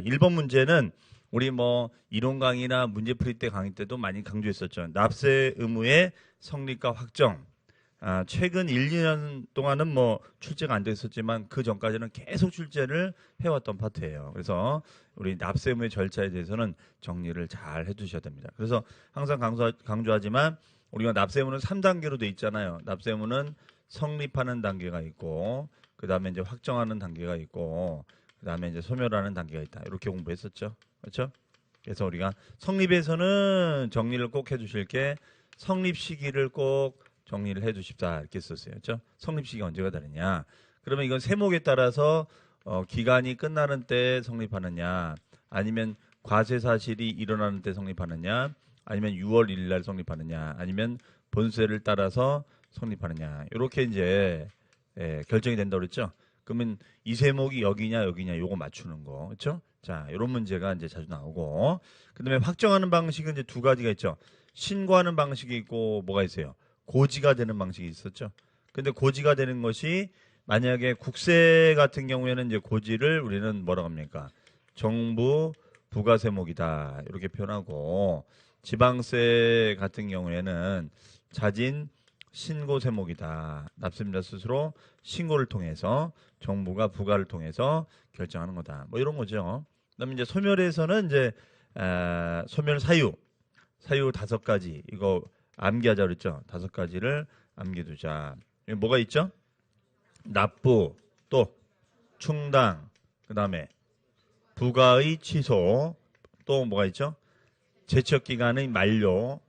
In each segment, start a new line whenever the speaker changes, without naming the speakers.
1번 문제는 우리 뭐 이론 강의나 문제풀이 때 강의 때도 많이 강조했었죠. 납세 의무의 성립과 확정. 최근 1, 2년 동안은 뭐 출제가 안 됐었지만 그 전까지는 계속 출제를 해왔던 파트예요. 그래서 우리 납세 의무의 절차에 대해서는 정리를 잘 해두셔야 됩니다. 그래서 항상 강조하지만 우리가 납세 의무는 3단계로 돼 있잖아요. 납세 의무는 성립하는 단계가 있고, 그 다음에 이제 확정하는 단계가 있고, 그 다음에 이제 소멸하는 단계가 있다. 이렇게 공부했었죠. 그렇죠? 그래서 우리가 성립에서는 정리를 꼭 해주실 게 성립 시기를 꼭 정리를 해주십사 이렇게 썼어요. 그렇죠? 성립 시기가 언제가 다르냐? 그러면 이건 세목에 따라서 기간이 끝나는 때 성립하느냐, 아니면 과세 사실이 일어나는 때 성립하느냐, 아니면 6월 1일 날 성립하느냐, 아니면 본세를 따라서 성립하느냐. 이렇게 이제 결정이 된다고 그랬죠. 그러면 이 세목이 여기냐 요거 맞추는 거. 그렇죠? 자, 이런 문제가 이제 자주 나오고, 그다음에 확정하는 방식은 이제 두 가지가 있죠. 신고하는 방식이 있고 뭐가 있어요? 고지가 되는 방식이 있었죠. 근데 고지가 되는 것이 만약에 국세 같은 경우에는 이제 고지를 우리는 뭐라고 합니까? 정부 부가세목이다 이렇게 표현하고, 지방세 같은 경우에는 자진 신고세목이다. 납세자 스스로 신고를 통해서 정부가 부가를 통해서 결정하는 거다. 뭐 이런 거죠. 그다음에 이제 소멸에서는 이제 소멸 사유 5가지 이거 암기하자 그랬죠. 5가지를 암기두자. 여기 뭐가 있죠? 납부, 또 충당, 그 다음에 부가의 취소, 또 뭐가 있죠? 제척기간의 만료,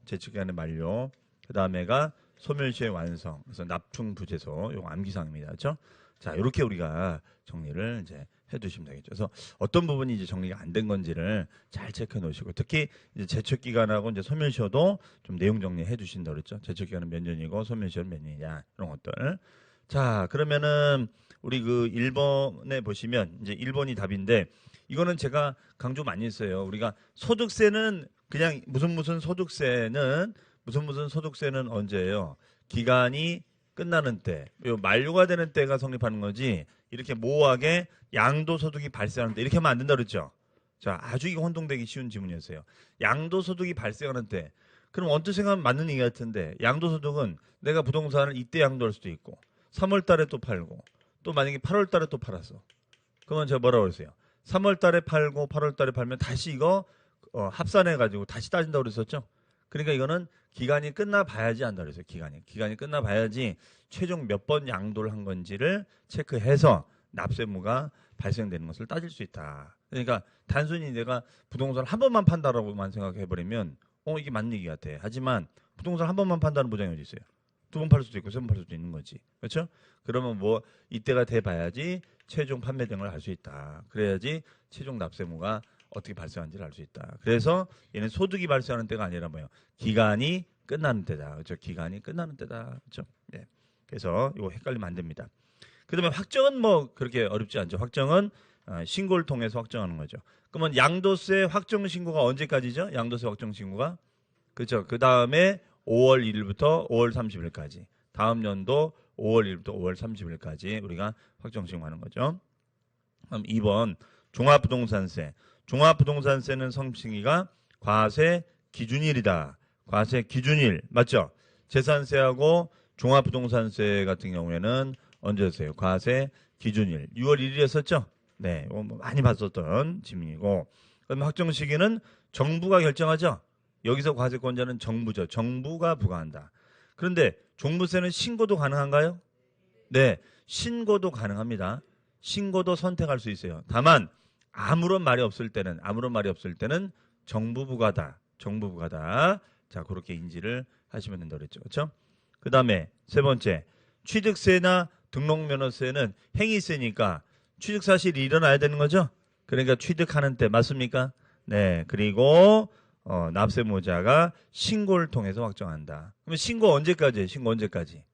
그 다음에가 소멸시의 완성. 그래서 납충부재소, 이거 암기사항입니다. 그렇죠? 자, 이렇게 우리가 정리를 이제 해두시면 되겠죠. 그래서 어떤 부분이 이제 정리가 안 된 건지를 잘 체크해 놓으시고, 특히 이제 제척기간하고 이제 소멸시효도 좀 내용 정리해 주신다 그랬죠. 제척기간은 몇 년이고 소멸시효는 몇 년이냐 이런 것들. 자, 그러면은 우리 그 1번에 보시면 이제 1번이 답인데, 이거는 제가 강조 많이 했어요. 우리가 소득세는 그냥 무슨 소득세는 언제예요? 기간이 끝나는 때, 만료가 되는 때가 성립하는 거지, 이렇게 모호하게 양도소득이 발생하는 때 이렇게 하면 안 된다 그랬죠. 자, 아주 이거 혼동되기 쉬운 지문이었어요. 양도소득이 발생하는 때, 그럼 언뜻 생각하면 맞는 얘기 같은데, 양도소득은 내가 부동산을 이때 양도할 수도 있고 3월 달에 또 팔고, 또 만약에 8월 달에 또 팔았어. 그러면 제가 뭐라고 그랬어요? 3월 달에 팔고 8월 달에 팔면 다시 이거 합산해 가지고 다시 따진다고 그랬었죠. 그러니까 이거는 기간이 끝나 봐야지 한다 그랬어요. 기간이 끝나 봐야지 최종 몇 번 양도를 한 건지를 체크해서 납세무가 발생되는 것을 따질 수 있다. 그러니까 단순히 내가 부동산을 한 번만 판다라고만 생각해 버리면 이게 맞는 얘기 같아. 하지만 부동산 한 번만 판다는 보장이 어디 있어요? 2번 팔 수도 있고 3번 팔 수도 있는 거지. 그렇죠? 그러면 뭐 이때가 돼 봐야지 최종 판매 등을 알 수 있다. 그래야지 최종 납세무가 어떻게 발생하는지를 알 수 있다. 그래서 얘는 소득이 발생하는 때가 아니라 뭐예요? 기간이 끝나는 때다. 그렇죠? 기간이 끝나는 때다. 그렇죠? 네. 그래서 이거 헷갈리면 안 됩니다. 그다음에 확정은 뭐 그렇게 어렵지 않죠. 확정은 신고를 통해서 확정하는 거죠. 그러면 양도세 확정 신고가 언제까지죠? 양도세 확정 신고가 그렇죠. 그 다음에 5월 1일부터 5월 30일까지. 다음 연도 5월 1일부터 5월 30일까지 우리가 확정 신고하는 거죠. 그럼 2번 종합부동산세. 종합부동산세는 성립시기가 과세 기준일이다. 과세 기준일 맞죠? 재산세하고 종합부동산세 같은 경우에는 언제였어요? 과세 기준일 6월 1일이었었죠? 네, 이거 많이 봤었던 지문이고, 그다음에 확정 시기는 정부가 결정하죠. 여기서 과세권자는 정부죠. 정부가 부과한다. 그런데 종부세는 신고도 가능한가요? 네, 신고도 가능합니다. 신고도 선택할 수 있어요. 다만 아무런 말이 없을 때는 정부 부과다. 자, 그렇게 인지를 하시면 된다고 그랬죠. 그렇죠? 그다음에 세 번째, 취득세나 등록면허세는 행위세니까 취득 사실이 일어나야 되는 거죠. 그러니까 취득하는 때 맞습니까? 네, 그리고 납세무자가 신고를 통해서 확정한다. 그러면 신고 언제까지?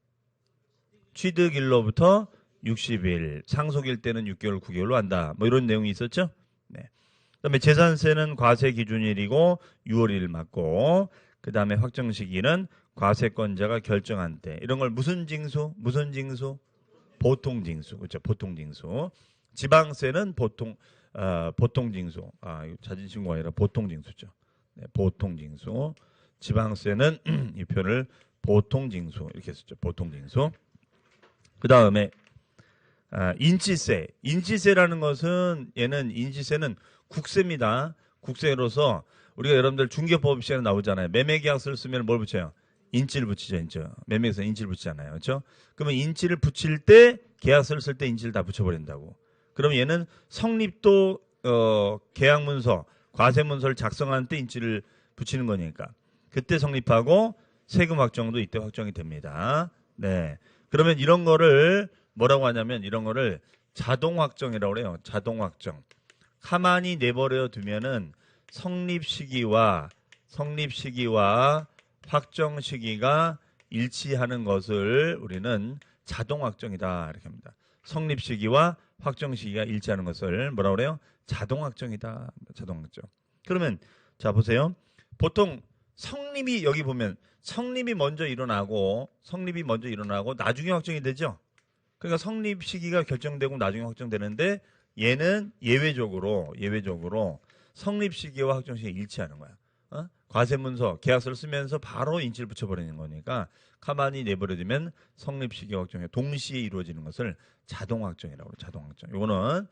취득일로부터 60일, 상속일 때는 6개월, 9개월로 한다. 뭐 이런 내용이 있었죠. 네. 그다음에 재산세는 과세 기준일이고 6월 1일 맞고, 그다음에 확정 시기는 과세권자가 결정한 때. 이런 걸 무슨 징수? 보통징수. 그렇죠. 보통징수. 지방세는 보통징수. 이거 자진신고가 아니라 보통징수죠. 네, 보통징수. 지방세는 이 표를 보통징수 이렇게 썼죠. 보통징수. 그 다음에 인지세. 인지세라는 것은 얘는 인지세는 국세입니다. 국세로서 우리가 여러분들 중개법 시간에 나오잖아요. 매매계약서를 쓰면 뭘 붙여요? 인지를 붙이죠. 인지. 매매에서 인지를 붙이잖아요. 그렇죠? 그러면 인지를 붙일 때 계약서를 쓸 때 인지를 다 붙여버린다고. 그러면 얘는 성립도 계약문서, 과세문서를 작성하는 때 인지를 붙이는 거니까 그때 성립하고 세금 확정도 이때 확정이 됩니다. 네. 그러면 이런 거를 뭐라고 하냐면 이런 거를 자동 확정이라고 그래요. 자동 확정. 가만히 내버려 두면은 성립 시기와 확정 시기가 일치하는 것을 우리는 자동 확정이다 이렇게 합니다. 성립 시기와 확정 시기가 일치하는 것을 뭐라고 그래요? 자동 확정이다. 자동 확정. 그러면 자 보세요. 보통 성립이 여기 보면 성립이 먼저 일어나고 나중에 확정이 되죠. 그러니까 성립 시기가 결정되고 나중에 확정되는데 얘는 예외적으로 성립 시기와 확정 시기가 일치하는 거야. 과세문서, 계약서를 쓰면서 바로 인지를 붙여버리는 거니까 가만히 내버려두면 성립 시기와 확정이 동시에 이루어지는 것을 자동 확정이라고 해요. 자동 확정. 이거는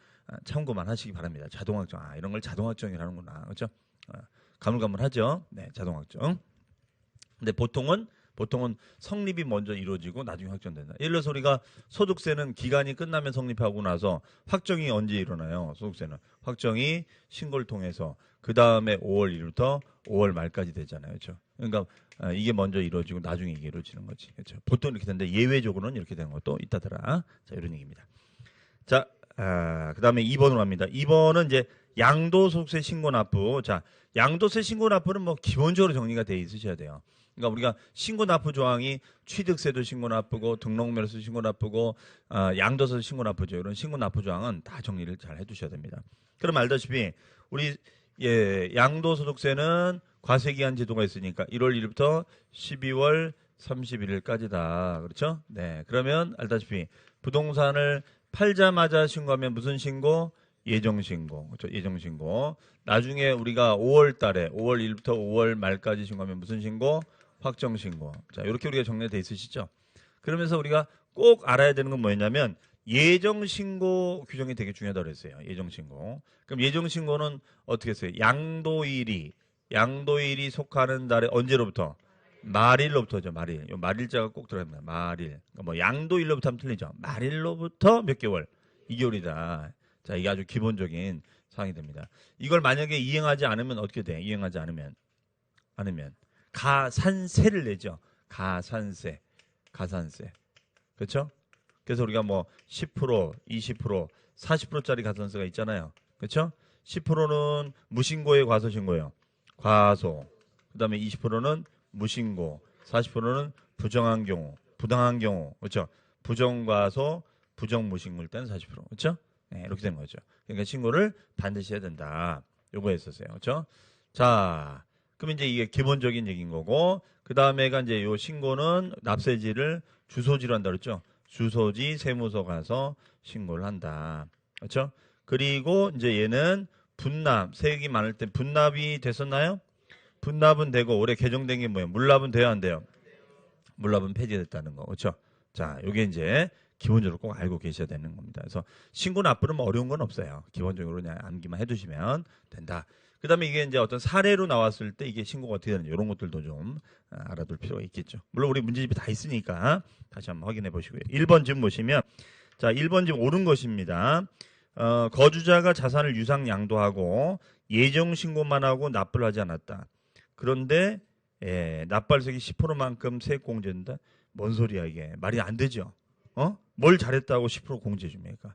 참고만 하시기 바랍니다. 자동 확정. 이런 걸 자동 확정이라는구나. 그렇죠? 가물가물하죠. 네, 자동 확정. 근데 보통은 성립이 먼저 이루어지고 나중에 확정된다. 예를 들어서 우리가 소득세는 기간이 끝나면 성립하고 나서 확정이 언제 일어나요? 소득세는 확정이 신고를 통해서 그 다음에 5월 1일부터 5월 말까지 되잖아요. 그렇죠? 그러니까 이게 먼저 이루어지고 나중에 이게 이루어지는 거지. 그렇죠? 보통 이렇게 되는데 예외적으로는 이렇게 되는 것도 있다더라. 자, 이런 얘기입니다. 자, 그 다음에 2번으로 합니다. 2번은 이제 양도소득세 신고 납부. 자, 양도세 신고 납부는 뭐 기본적으로 정리가 돼 있으셔야 돼요. 그러니까 우리가 신고 납부 조항이 취득세도 신고 납부고 등록면허세 신고 납부고 양도세 신고 납부죠. 이런 신고 납부 조항은 다 정리를 잘 해두셔야 됩니다. 그럼 알다시피 우리 양도소득세는 과세기한 제도가 있으니까 1월 1일부터 12월 31일까지다. 그렇죠? 네. 그러면 알다시피 부동산을 팔자마자 신고하면 무슨 신고? 예정신고. 그렇죠? 예정신고. 나중에 우리가 5월 달에 5월 1일부터 5월 말까지 신고하면 무슨 신고? 확정신고. 자, 이렇게 우리가 정리돼 있으시죠? 그러면서 우리가 꼭 알아야 되는 건 뭐였냐면 예정신고 규정이 되게 중요하다고 그랬어요. 예정신고. 그럼 예정신고는 어떻게 했어요? 양도일이 속하는 달에 언제로부터? 말일로부터죠. 말일. 요 말일자가 꼭 들어갑니다. 말일. 그러니까 뭐 양도일로부터 하면 틀리죠. 말일로부터 몇 개월? 2개월이다. 자, 이게 아주 기본적인 사항이 됩니다. 이걸 만약에 이행하지 않으면 어떻게 돼? 이행하지 않으면 가산세를 내죠. 가산세. 그렇죠? 그래서 우리가 뭐 10%, 20%, 40%짜리 가산세가 있잖아요. 그렇죠? 10%는 무신고에 과소신고예요. 과소. 그다음에 20%는 무신고, 40%는 부정한 경우, 부당한 경우. 그렇죠? 부정과소, 부정무신고일 때는 40%. 그렇죠? 네, 이렇게 되는 거죠. 그러니까 신고를 반드시 해야 된다. 요거 했었어요. 그렇죠? 자, 그럼 이제 이게 기본적인 얘기인 거고, 그 다음에가 이제 요 신고는 납세지를 주소지로 한다 그랬죠? 주소지 세무서 가서 신고를 한다. 그렇죠? 그리고 이제 얘는 분납, 세액이 많을 때 분납이 됐었나요? 분납은 되고 올해 개정된 게 뭐예요? 물납은 돼야 안 돼요? 물납은 폐지됐다는 거. 그렇죠? 자, 요게 이제 기본적으로 꼭 알고 계셔야 되는 겁니다. 그래서 신고 납부는 뭐 어려운 건 없어요. 기본적으로 그냥 암기만 해두시면 된다. 그 다음에 이게 이제 어떤 사례로 나왔을 때 이게 신고가 어떻게 되는지 이런 것들도 좀 알아둘 필요가 있겠죠. 물론 우리 문제집이 다 있으니까 다시 한번 확인해 보시고요. 1번 집 보시면 자, 1번 집 옳은 것입니다. 거주자가 자산을 유상 양도하고 예정 신고만 하고 납부를 하지 않았다. 그런데 납부할세액이 10%만큼 세액 공제된다. 뭔 소리야 이게? 말이 안 되죠. 뭘 잘했다고 10% 공제해 줍니까?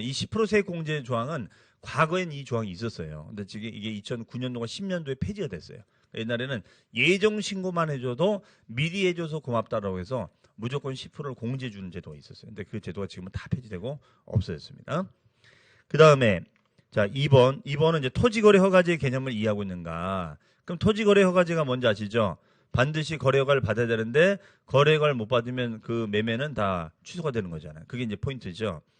이 10% 세액 공제 조항은 과거엔 이 조항이 있었어요. 근데 지금 이게 2009년도가 10년도에 폐지가 됐어요. 옛날에는 예정 신고만 해줘도 미리 해줘서 고맙다라고 해서 무조건 10%를 공제해 주는 제도가 있었어요. 근데 그 제도가 지금은 다 폐지되고 없어졌습니다. 그 다음에 자 2번은 이제 토지거래 허가제의 개념을 이해하고 있는가? 그럼 토지거래 허가제가 뭔지 아시죠? 반드시 거래 허가를 받아야 되는데 거래 허가를 못 받으면 그 매매는 다 취소가 되는 거잖아요. 그게 이제 포인트죠.